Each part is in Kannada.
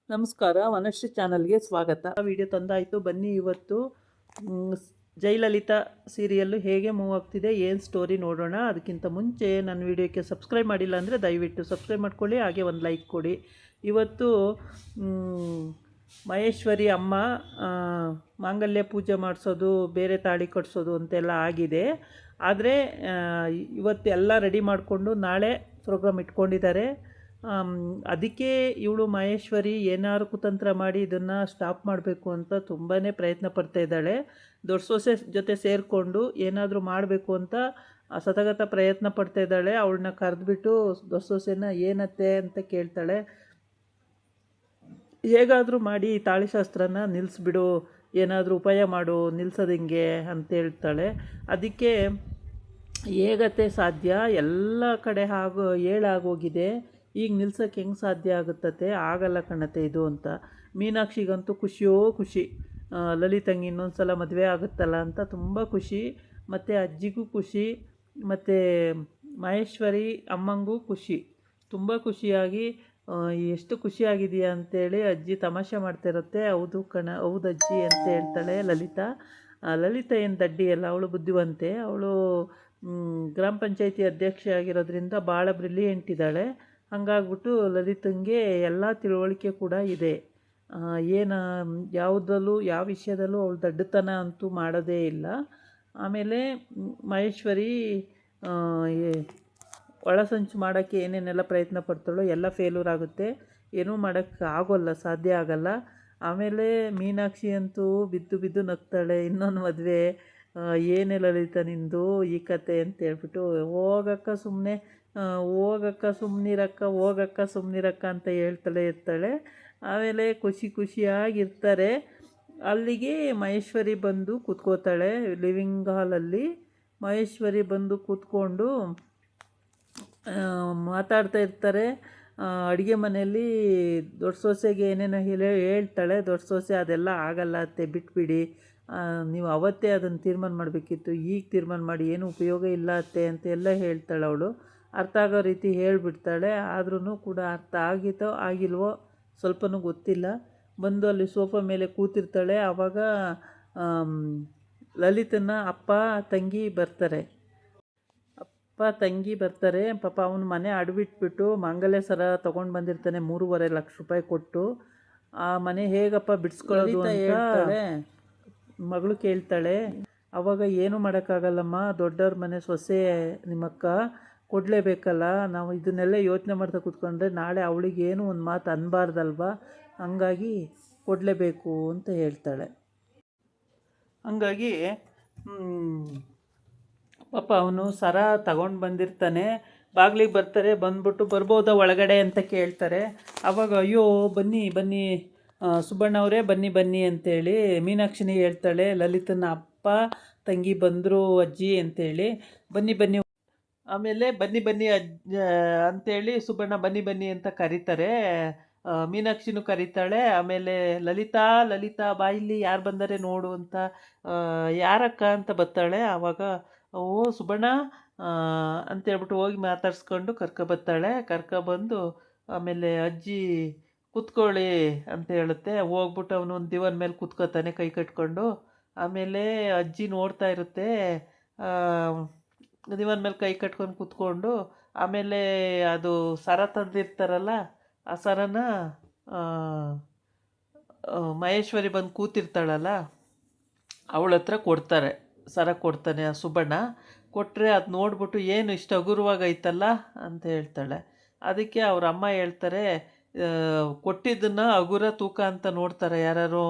ನಮಸ್ಕಾರ, ವನಶ್ರೀ ಚಾನಲ್ಗೆ ಸ್ವಾಗತ. ವಿಡಿಯೋ ತಂದಾಯಿತು. ಬನ್ನಿ ಇವತ್ತು ಜಯಲಲಿತಾ ಸೀರಿಯಲ್ಲು ಹೇಗೆ ಮೂವ್ ಆಗ್ತಿದೆ, ಏನು ಸ್ಟೋರಿ ನೋಡೋಣ. ಅದಕ್ಕಿಂತ ಮುಂಚೆ ನನ್ನ ವಿಡಿಯೋಕ್ಕೆ ಸಬ್ಸ್ಕ್ರೈಬ್ ಮಾಡಿಲ್ಲ ಅಂದರೆ ದಯವಿಟ್ಟು ಸಬ್ಸ್ಕ್ರೈಬ್ ಮಾಡ್ಕೊಳ್ಳಿ, ಹಾಗೆ ಒಂದು ಲೈಕ್ ಕೊಡಿ. ಇವತ್ತು ಮಹೇಶ್ವರಿ ಅಮ್ಮ ಮಾಂಗಲ್ಯ ಪೂಜೆ ಮಾಡಿಸೋದು, ಬೇರೆ ತಾಳಿ ಕಟ್ಸೋದು ಅಂತೆಲ್ಲ ಆಗಿದೆ. ಆದರೆ ಇವತ್ತು ಎಲ್ಲ ರೆಡಿ ಮಾಡಿಕೊಂಡು ನಾಳೆ ಪ್ರೋಗ್ರಾಮ್ ಇಟ್ಕೊಂಡಿದ್ದಾರೆ. ಅದಕ್ಕೆ ಇವಳು ಮಹೇಶ್ವರಿ ಏನಾದ್ರು ಕುತಂತ್ರ ಮಾಡಿ ಇದನ್ನು ಸ್ಟಾಪ್ ಮಾಡಬೇಕು ಅಂತ ತುಂಬಾ ಪ್ರಯತ್ನ ಪಡ್ತಾ ಇದ್ದಾಳೆ. ದೊಡ್ಡ ಸೊಸೆ ಜೊತೆ ಸೇರಿಕೊಂಡು ಏನಾದರೂ ಮಾಡಬೇಕು ಅಂತ ಸತಗತ ಪ್ರಯತ್ನ ಪಡ್ತಾ ಇದ್ದಾಳೆ. ಅವಳನ್ನ ಕರೆದ್ಬಿಟ್ಟು ದೊಡ್ಡ ಸೊಸೆನ ಏನತ್ತೆ ಅಂತ ಕೇಳ್ತಾಳೆ. ಹೇಗಾದರೂ ಮಾಡಿ ತಾಳಿಶಾಸ್ತ್ರನ ನಿಲ್ಲಿಸ್ಬಿಡು, ಏನಾದರೂ ಉಪಾಯ ಮಾಡು ನಿಲ್ಸೋದು ಹಿಂಗೆ ಅಂತ ಹೇಳ್ತಾಳೆ. ಅದಕ್ಕೆ ಹೇಗತ್ತೆ ಸಾಧ್ಯ, ಎಲ್ಲ ಕಡೆ ಹೇಳಾಗೋಗಿದೆ, ಈಗ ನಿಲ್ಸೋಕ್ಕೆ ಹೆಂಗೆ ಸಾಧ್ಯ ಆಗುತ್ತತೆ, ಆಗಲ್ಲ ಕಣತೆ ಇದು ಅಂತ. ಮೀನಾಕ್ಷಿಗಂತೂ ಖುಷಿಯೋ ಖುಷಿ, ಲಲಿತಂಗೆ ಇನ್ನೊಂದು ಸಲ ಮದುವೆ ಆಗುತ್ತಲ್ಲ ಅಂತ ತುಂಬ ಖುಷಿ. ಮತ್ತು ಅಜ್ಜಿಗೂ ಖುಷಿ, ಮತ್ತು ಮಹೇಶ್ವರಿ ಅಮ್ಮಂಗೂ ಖುಷಿ. ತುಂಬ ಖುಷಿಯಾಗಿ ಎಷ್ಟು ಖುಷಿಯಾಗಿದೆಯಾ ಅಂತೇಳಿ ಅಜ್ಜಿ ತಮಾಷೆ ಮಾಡ್ತಿರುತ್ತೆ. ಹೌದು ಹೌದು ಅಜ್ಜಿ ಅಂತ ಹೇಳ್ತಾಳೆ ಲಲಿತಾ. ಲಲಿತಾ ಏನು ದಡ್ಡಿ ಅಲ್ಲ, ಅವಳು ಬುದ್ಧಿವಂತೆ. ಅವಳು ಗ್ರಾಮ ಪಂಚಾಯತಿ ಅಧ್ಯಕ್ಷೆ ಆಗಿರೋದ್ರಿಂದ ಭಾಳ ಬ್ರಿಲಿಯಂಟ್ ಇದ್ದಾಳೆ. ಹಾಗಾಗ್ಬಿಟ್ಟು ಲಲಿತಂಗೆ ಎಲ್ಲ ತಿಳುವಳಿಕೆ ಕೂಡ ಇದೆ. ಯಾವುದರಲ್ಲೂ ಯಾವ ವಿಷಯದಲ್ಲೂ ಅವಳು ದಡ್ಡತನ ಅಂತೂ ಮಾಡೋದೇ ಇಲ್ಲ. ಆಮೇಲೆ ಮಹೇಶ್ವರಿ ಒಳಸಂಚು ಮಾಡೋಕ್ಕೆ ಏನೇನೆಲ್ಲ ಪ್ರಯತ್ನ ಪಡ್ತಾಳೋ ಎಲ್ಲ ಫೇಲ್ಯೂರ್ ಆಗುತ್ತೆ, ಏನೂ ಮಾಡೋಕ್ಕೆ ಆಗೋಲ್ಲ, ಸಾಧ್ಯ ಆಗಲ್ಲ. ಆಮೇಲೆ ಮೀನಾಕ್ಷಿ ಅಂತೂ ಬಿದ್ದು ಬಿದ್ದು ನಗ್ತಾಳೆ. ಇನ್ನೊಂದು ಮದುವೆ ಏನೇ ಲಲಿತ ನಿಂದು ಈ ಕತೆ ಅಂತ ಹೇಳ್ಬಿಟ್ಟು, ಹೋಗಕ್ಕ ಸುಮ್ಮನಿರಕ್ಕ ಅಂತ ಹೇಳ್ತಾಳೆ ಇರ್ತಾಳೆ. ಆಮೇಲೆ ಖುಷಿಯಾಗಿರ್ತಾರೆ. ಅಲ್ಲಿಗೆ ಮಹೇಶ್ವರಿ ಬಂದು ಕೂತ್ಕೋತಾಳೆ ಲಿವಿಂಗ್ ಹಾಲಲ್ಲಿ. ಮಹೇಶ್ವರಿ ಬಂದು ಕೂತ್ಕೊಂಡು ಮಾತಾಡ್ತಾ ಇರ್ತಾರೆ. ಅಡುಗೆ ಮನೆಯಲ್ಲಿ ದೊಡ್ಡ ಸೊಸೆಗೆ ಏನೇನೋ ಹೇಳ್ತಾಳೆ. ದೊಡ್ಡ ಸೊಸೆ ಅದೆಲ್ಲ ಆಗಲ್ಲ ಅತ್ತೆ, ಬಿಟ್ಬಿಡಿ, ನೀವು ಅವತ್ತೇ ಅದನ್ನು ತೀರ್ಮಾನ ಮಾಡಬೇಕಿತ್ತು, ಈಗ ತೀರ್ಮಾನ ಮಾಡಿ ಏನೂ ಉಪಯೋಗ ಇಲ್ಲ ಅತ್ತೆ ಅಂತ ಎಲ್ಲ ಹೇಳ್ತಾಳೆ. ಅವಳು ಅರ್ಥ ಆಗೋ ರೀತಿ ಹೇಳಿಬಿಡ್ತಾಳೆ. ಆದ್ರೂ ಕೂಡ ಅರ್ಥ ಆಗಿತ್ತೋ ಆಗಿಲ್ವೋ ಸ್ವಲ್ಪನೂ ಗೊತ್ತಿಲ್ಲ. ಬಂದು ಅಲ್ಲಿ ಸೋಫಾ ಮೇಲೆ ಕೂತಿರ್ತಾಳೆ. ಆವಾಗ ಲಲಿತನ ಅಪ್ಪ ತಂಗಿ ಬರ್ತಾರೆ. ಪಾಪ ಅವನ ಮನೆ ಅಡ್ಬಿಟ್ಬಿಟ್ಟು ಮಾಂಗಲ್ಯ ಸರ ತೊಗೊಂಡು ಬಂದಿರ್ತಾನೆ 3.5 ಲಕ್ಷ ರೂಪಾಯಿ ಕೊಟ್ಟು. ಆ ಮನೆ ಹೇಗಪ್ಪ ಬಿಡಿಸ್ಕೊಳ್ಳೋದು ಅಂತ ಮಗಳು ಕೇಳ್ತಾಳೆ. ಆವಾಗ ಏನು ಮಾಡೋಕ್ಕಾಗಲ್ಲಮ್ಮ, ದೊಡ್ಡವ್ರ ಮನೆ ಸೊಸೆ ನಿಮ್ಮಕ್ಕ, ಕೊಡಲೇಬೇಕಲ್ಲ, ನಾವು ಇದನ್ನೆಲ್ಲ ಯೋಚನೆ ಮಾಡ್ತಾ ಕೂತ್ಕೊಂಡ್ರೆ ನಾಳೆ ಅವಳಿಗೇನು ಒಂದು ಮಾತು ಅನ್ನಬಾರ್ದಲ್ವ, ಹಂಗಾಗಿ ಕೊಡಲೇಬೇಕು ಅಂತ ಹೇಳ್ತಾಳೆ. ಹಂಗಾಗಿ ಪಾಪ ಅವನು ಸರ ತಗೊಂಡು ಬಂದಿರ್ತಾನೆ. ಬಾಗಿಲಿಗೆ ಬರ್ತಾರೆ. ಬಂದ್ಬಿಟ್ಟು ಬರ್ಬೋದಾ ಒಳಗಡೆ ಅಂತ ಕೇಳ್ತಾರೆ. ಆವಾಗ ಅಯ್ಯೋ ಬನ್ನಿ ಸುಬ್ಬಣ್ಣವರೇ ಬನ್ನಿ ಅಂತೇಳಿ ಮೀನಾಕ್ಷಿನಿ ಹೇಳ್ತಾಳೆ. ಲಲಿತನ ಅಪ್ಪ ತಂಗಿ ಬಂದರು ಅಜ್ಜಿ ಅಂತೇಳಿ. ಬನ್ನಿ ಆಮೇಲೆ ಬನ್ನಿ ಅಂತೇಳಿ ಸುಬ್ಬಣ್ಣ ಬನ್ನಿ ಅಂತ ಕರೀತಾರೆ. ಮೀನಾಕ್ಷಿನೂ ಕರೀತಾಳೆ. ಆಮೇಲೆ ಲಲಿತಾ ಬಾಯಿಲಿ ಯಾರು ಬಂದರೆ ನೋಡು ಅಂತ, ಯಾರಕ್ಕ ಅಂತ ಬರ್ತಾಳೆ. ಆವಾಗ ಓ ಸುಬ್ಬಣ್ಣ ಅಂತೇಳ್ಬಿಟ್ಟು ಹೋಗಿ ಮಾತಾಡ್ಸ್ಕೊಂಡು ಕರ್ಕೊಬರ್ತಾಳೆ. ಕರ್ಕೊಬಂದು ಆಮೇಲೆ ಅಜ್ಜಿ ಕೂತ್ಕೊಳ್ಳಿ ಅಂತ ಹೇಳುತ್ತೆ. ಹೋಗ್ಬಿಟ್ಟು ಅವನು ಒಂದು ದಿವನ ಮೇಲೆ ಕೂತ್ಕೋತಾನೆ ಕೈ ಕಟ್ಕೊಂಡು. ಆಮೇಲೆ ಅಜ್ಜಿ ನೋಡ್ತಾ ಇರುತ್ತೆ. ದಿವನ ಮೇಲೆ ಕೈ ಕಟ್ಕೊಂಡು ಕೂತ್ಕೊಂಡು ಆಮೇಲೆ ಅದು ಸರ ತಂದಿರ್ತಾರಲ್ಲ, ಆ ಸರನ ಮಹೇಶ್ವರಿ ಬಂದು ಕೂತಿರ್ತಾಳಲ್ಲ ಅವಳ ಹತ್ರ ಕೊಡ್ತಾರೆ. ಸರ ಕೊಡ್ತಾನೆ ಆ ಸುಬ್ಬಣ್ಣ. ಕೊಟ್ಟರೆ ಅದು ನೋಡ್ಬಿಟ್ಟು ಏನು ಇಷ್ಟು ಹಗುರವಾಗೈತಲ್ಲ ಅಂತ ಹೇಳ್ತಾಳೆ. ಅದಕ್ಕೆ ಅವ್ರ ಅಮ್ಮ ಹೇಳ್ತಾರೆ, ಕೊಟ್ಟಿದ್ದನ್ನು ಹಗುರ ತೂಕ ಅಂತ ನೋಡ್ತಾರೆ ಯಾರು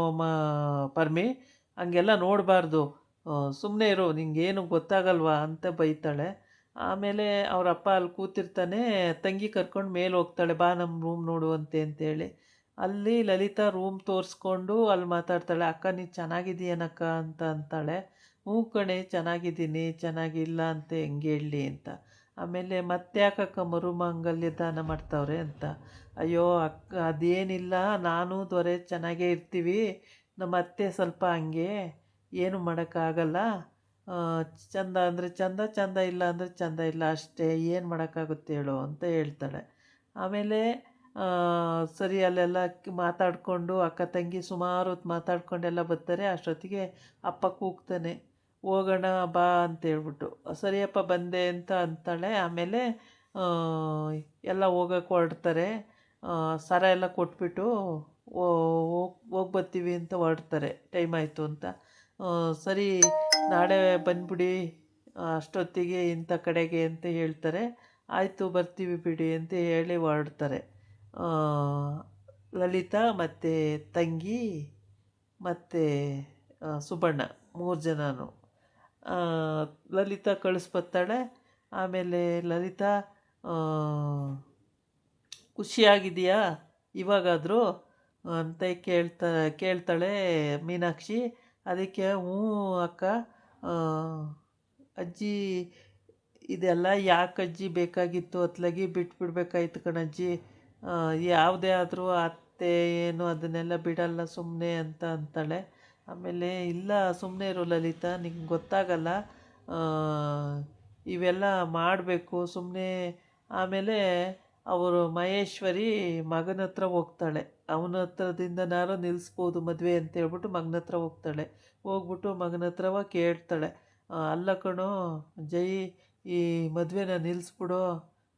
ಪರ್ಮಿ, ಹಂಗೆಲ್ಲ ನೋಡಬಾರ್ದು, ಸುಮ್ಮನೆ ಇರು, ನಿಂಗೇನು ಗೊತ್ತಾಗಲ್ವಾ ಅಂತ ಬೈತಾಳೆ. ಆಮೇಲೆ ಅವ್ರ ಅಪ್ಪ ಅಲ್ಲಿ ಕೂತಿರ್ತಾನೆ. ತಂಗಿ ಕರ್ಕೊಂಡು ಮೇಲೆ ಹೋಗ್ತಾಳೆ, ಬಾ ನಮ್ಮ ರೂಮ್ ನೋಡುವಂತೆ ಅಂತೇಳಿ. ಅಲ್ಲಿ ಲಲಿತಾ ರೂಮ್ ತೋರಿಸ್ಕೊಂಡು ಅಲ್ಲಿ ಮಾತಾಡ್ತಾಳೆ. ಅಕ್ಕ ನೀನು ಚೆನ್ನಾಗಿದ್ದೀಯನಕ್ಕ ಅಂತ ಅಂತಾಳೆ. ಹ್ಞೂ ಕಣೆ ಚೆನ್ನಾಗಿದ್ದೀನಿ, ಚೆನ್ನಾಗಿಲ್ಲ ಅಂತ ಹೆಂಗೆ ಹೇಳಲಿ ಅಂತ. ಆಮೇಲೆ ಮತ್ತೆ ಯಾಕಕ್ಕ ಮರುಮಾಂಗಲ್ಯ ದಾನ ಮಾಡ್ತಾವ್ರೆ ಅಂತ. ಅಯ್ಯೋ ಅಕ್ಕ ಅದೇನಿಲ್ಲ, ನಾನು ದೊರೆ ಚೆನ್ನಾಗೇ ಇರ್ತೀವಿ, ನಮ್ಮ ಅತ್ತೆ ಸ್ವಲ್ಪ ಹಂಗೆ, ಏನು ಮಾಡೋಕ್ಕಾಗಲ್ಲ, ಚಂದ ಅಂದರೆ ಚಂದ ಇಲ್ಲ ಅಂದರೆ ಚಂದ ಇಲ್ಲ ಅಷ್ಟೇ, ಏನು ಮಾಡೋಕ್ಕಾಗುತ್ತೆ ಹೇಳು ಅಂತ ಹೇಳ್ತಾಳೆ. ಆಮೇಲೆ ಸರಿ ಅಲ್ಲೆಲ್ಲ ಮಾತಾಡಿಕೊಂಡು ಅಕ್ಕ ತಂಗಿ ಸುಮಾರು ಹೊತ್ತು ಮಾತಾಡ್ಕೊಂಡೆಲ್ಲ ಬರ್ತಾರೆ. ಅಷ್ಟೊತ್ತಿಗೆ ಅಪ್ಪ ಕೂಗ್ತಾನೆ, ಹೋಗೋಣ ಬಾ ಅಂತೇಳ್ಬಿಟ್ಟು. ಸರಿಯಪ್ಪ ಬಂದೆ ಅಂತ ಅಂತಾಳೆ. ಆಮೇಲೆ ಆ, ಎಲ್ಲ ಹೋಗಕ್ಕೆ ಹೊರಡ್ತಾರೆ. ಸರ ಎಲ್ಲ ಕೊಟ್ಬಿಟ್ಟು ಹೋಗಿ ಬರ್ತೀವಿ ಅಂತ ಹೊರಡ್ತಾರೆ, ಟೈಮ್ ಆಯಿತು ಅಂತ. ಸರಿ ನಾಳೆ ಬಂದ್ಬಿಡಿ ಅಷ್ಟೊತ್ತಿಗೆ ಇಂಥ ಕಡೆಗೆ ಅಂತ ಹೇಳ್ತಾರೆ. ಆಯಿತು ಬರ್ತೀವಿ ಬಿಡಿ ಅಂತ ಹೇಳಿ ಹೊರಡ್ತಾರೆ. ಆ, ಲಲಿತಾ ಮತ್ತು ತಂಗಿ ಮತ್ತು ಸುಬಣ್ಣ 3 ಜನನು. ಲಲಿತಾ ಕಳಿಸ್ಬರ್ತಾಳೆ. ಆಮೇಲೆ ಲಲಿತಾ ಆ, ಖುಷಿಯಾಗಿದೆಯಾ ಇವಾಗಾದರೂ ಅಂತ ಕೇಳ್ತಾಳೆ ಮೀನಾಕ್ಷಿ. ಅದಕ್ಕೆ ಹ್ಞೂ ಅಕ್ಕ, ಆ, ಅಜ್ಜಿ ಇದೆಲ್ಲ ಯಾಕಜ್ಜಿ ಬೇಕಾಗಿತ್ತು, ಅತ್ಲಾಗಿ ಬಿಟ್ಬಿಡ್ಬೇಕಾಯ್ತು ಕಣಜ್ಜಿ. ಯಾವುದೇ ಆದರೂ ಅತ್ತೆ ಏನು ಅದನ್ನೆಲ್ಲ ಬಿಡಲ್ಲ ಸುಮ್ಮನೆ ಅಂತ ಅಂತಾಳೆ. ಆಮೇಲೆ ಇಲ್ಲ ಸುಮ್ಮನೆ ಇರು ಲಲಿತಾ, ನಿಂಗೆ ಗೊತ್ತಾಗಲ್ಲ, ಆ, ಇವೆಲ್ಲ ಮಾಡಬೇಕು ಸುಮ್ಮನೆ. ಆಮೇಲೆ ಅವರು ಮಹೇಶ್ವರಿ ಮಗನ ಹತ್ರ ಹೋಗ್ತಾಳೆ. ಅವನ ಹತ್ರದಿಂದನಾರು ನಿಲ್ಲಿಸ್ಬೋದು ಮದುವೆ ಅಂತ ಹೇಳ್ಬಿಟ್ಟು ಮಗನ ಹತ್ರ ಹೋಗ್ತಾಳೆ. ಹೋಗ್ಬಿಟ್ಟು ಮಗನ ಹತ್ರವ ಕೇಳ್ತಾಳೆ, ಅಲ್ಲ ಕಣೋ ಜೈ, ಈ ಮದುವೆನ ನಿಲ್ಲಿಸ್ಬಿಡು,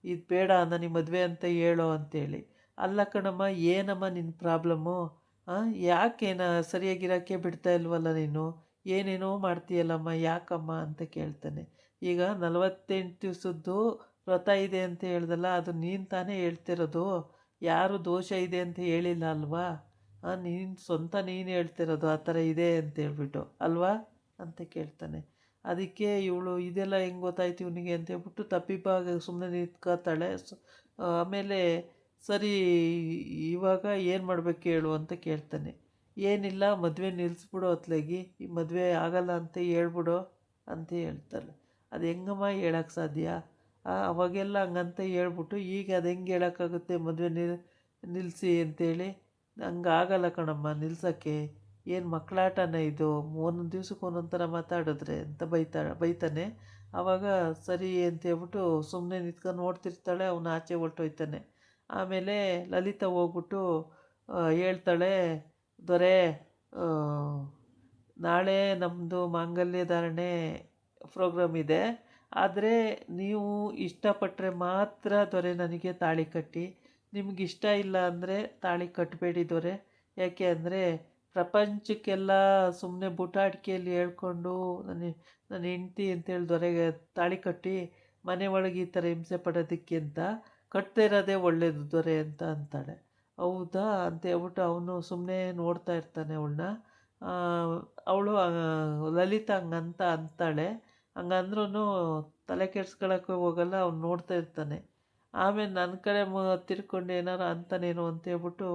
ಇದು ಬೇಡ ನನಗೆ ಮದುವೆ ಅಂತ ಹೇಳೋ ಅಂತೇಳಿ. ಅಲ್ಲ ಕಣಮ್ಮ, ಏನಮ್ಮ ನಿನ್ನ ಪ್ರಾಬ್ಲಮ್ಮು? ಯಾಕೇನ ಸರಿಯಾಗಿರೋಕ್ಕೆ ಬಿಡ್ತಾ ಇಲ್ವಲ್ಲ ನೀನು, ಏನೇನೋ ಮಾಡ್ತೀಯಲ್ಲಮ್ಮ, ಯಾಕಮ್ಮ ಅಂತ ಕೇಳ್ತಾನೆ. ಈಗ 48 ದಿವಸದ್ದು ವ್ರತ ಇದೆ ಅಂತ ಹೇಳ್ದಲ್ಲ, ಅದು ನೀನು ತಾನೇ ಹೇಳ್ತಿರೋದು, ಯಾರು ದೋಷ ಇದೆ ಅಂತ ಹೇಳಿಲ್ಲ ಅಲ್ವಾ? ನೀನು ಸ್ವಂತ ನೀನು ಹೇಳ್ತಿರೋದು ಆ ಥರ ಇದೆ ಅಂತ ಹೇಳ್ಬಿಟ್ಟು ಅಲ್ವಾ ಅಂತ ಕೇಳ್ತಾನೆ. ಅದಕ್ಕೆ ಇವಳು ಇದೆಲ್ಲ ಹೆಂಗೆ ಗೊತ್ತಾಯ್ತು ಇವನಿಗೆ ಅಂತ ಹೇಳ್ಬಿಟ್ಟು ತಪ್ಪಿಬ್ಬಾಗ ಸುಮ್ಮನೆ ನಿಂತ್ಕೋತಾಳೆ. ಆಮೇಲೆ ಸರಿ ಇವಾಗ ಏನು ಮಾಡ್ಬೇಕು ಹೇಳು ಅಂತ ಕೇಳ್ತಾನೆ. ಏನಿಲ್ಲ, ಮದುವೆ ನಿಲ್ಲಿಸ್ಬಿಡು ಅತ್ಲಾಗಿ, ಈ ಮದುವೆ ಆಗಲ್ಲ ಅಂತ ಹೇಳ್ಬಿಡು ಅಂತ ಹೇಳ್ತಾಳೆ. ಅದು ಹೆಂಗಮ್ಮ ಹೇಳೋಕ್ಕೆ ಸಾಧ್ಯ? ಅವಾಗೆಲ್ಲ ಹಂಗಂತ ಹೇಳ್ಬಿಟ್ಟು ಈಗ ಅದು ಹೆಂಗೆ ಹೇಳೋಕ್ಕಾಗುತ್ತೆ ಮದುವೆ ನಿಲ್ಲಿಸಿ ಅಂತೇಳಿ? ಹಂಗಾಗಲ್ಲ ಕಣಮ್ಮ ನಿಲ್ಸೋಕ್ಕೆ, ಏನು ಮಕ್ಕಳಾಟನ ಇದು, ಒಂದೊಂದು ದಿವ್ಸಕ್ಕೆ ಒಂದೊಂದು ಥರ ಮಾತಾಡಿದ್ರೆ ಅಂತ ಬೈತಾನೆ. ಆವಾಗ ಸರಿ ಅಂತ ಹೇಳ್ಬಿಟ್ಟು ಸುಮ್ಮನೆ ನಿಂತ್ಕೊಂಡು ನೋಡ್ತಿರ್ತಾಳೆ. ಅವನು ಆಚೆ ಹೊರ್ಟೋಯ್ತಾನೆ. ಆಮೇಲೆ ಲಲಿತಾ ಹೋಗ್ಬಿಟ್ಟು ಹೇಳ್ತಾಳೆ, ದೊರೆ ನಾಳೆ ನಮ್ಮದು ಮಾಂಗಲ್ಯ ಧಾರಣೆ ಪ್ರೋಗ್ರಾಮ್ ಇದೆ, ಆದರೆ ನೀವು ಇಷ್ಟಪಟ್ಟರೆ ಮಾತ್ರ ದೊರೆ ನನಗೆ ತಾಳಿ ಕಟ್ಟಿ, ನಿಮಗಿಷ್ಟ ಇಲ್ಲ ಅಂದರೆ ತಾಳಿ ಕಟ್ಟಬೇಡಿ ದೊರೆ. ಯಾಕೆ ಅಂದರೆ ಪ್ರಪಂಚಕ್ಕೆಲ್ಲ ಸುಮ್ಮನೆ ಬುಟಾಟಿಕೆಯಲ್ಲಿ ಹೇಳ್ಕೊಂಡು ನನ್ನ ಹೆಂಡ್ತಿ ಅಂತೇಳಿ ದೊರೆಗೆ ತಾಳಿ ಕಟ್ಟಿ ಮನೆ ಒಳಗೆ ಈ ಥರ ಹಿಂಸೆ ಪಡೋದಕ್ಕಿಂತ ಕಟ್ಟದೇ ಇರೋದೇ ಒಳ್ಳೆಯದು ದೊರೆ ಅಂತ ಅಂತಾಳೆ. ಹೌದಾ ಅಂತ ಹೇಳ್ಬಿಟ್ಟು ಅವನು ಸುಮ್ಮನೆ ನೋಡ್ತಾ ಇರ್ತಾನೆ ಅವಳನ್ನ. ಅವಳು ಲಲಿತಾ ಹಂಗಂತ ಅಂತಾಳೆ. ಹಂಗಂದ್ರೂ ತಲೆ ಕೆಡ್ಸ್ಕೊಳಕ್ಕೆ ಹೋಗಲ್ಲ, ಅವ್ನು ನೋಡ್ತಾ ಇರ್ತಾನೆ. ಆಮೇಲೆ ನನ್ನ ಕಡೆ ತಿರ್ಕೊಂಡು ಏನಾರು ಅಂತಾನೇನೋ ಅಂತೇಳ್ಬಿಟ್ಟು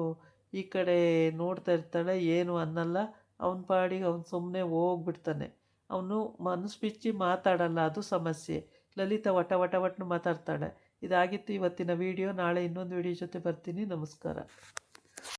ಈ ಕಡೆ ನೋಡ್ತಾ ಇರ್ತಾಳೆ. ಏನು ಅನ್ನಲ್ಲ, ಅವನ ಪಾಡಿಗೆ ಅವ್ನು ಸುಮ್ಮನೆ ಹೋಗ್ಬಿಡ್ತಾನೆ. ಅವನು ಮನಸ್ಸು ಬಿಚ್ಚಿ ಮಾತಾಡಲ್ಲ, ಅದು ಸಮಸ್ಯೆ. ಲಲಿತಾ ವಟನು ಮಾತಾಡ್ತಾಳೆ. ಇದಾಗಿತ್ತು ಇವತ್ತಿನ ವಿಡಿಯೋ. ನಾಳೆ ಇನ್ನೊಂದು ವಿಡಿಯೋ ಜೊತೆ ಬರ್ತೀನಿ. ನಮಸ್ಕಾರ.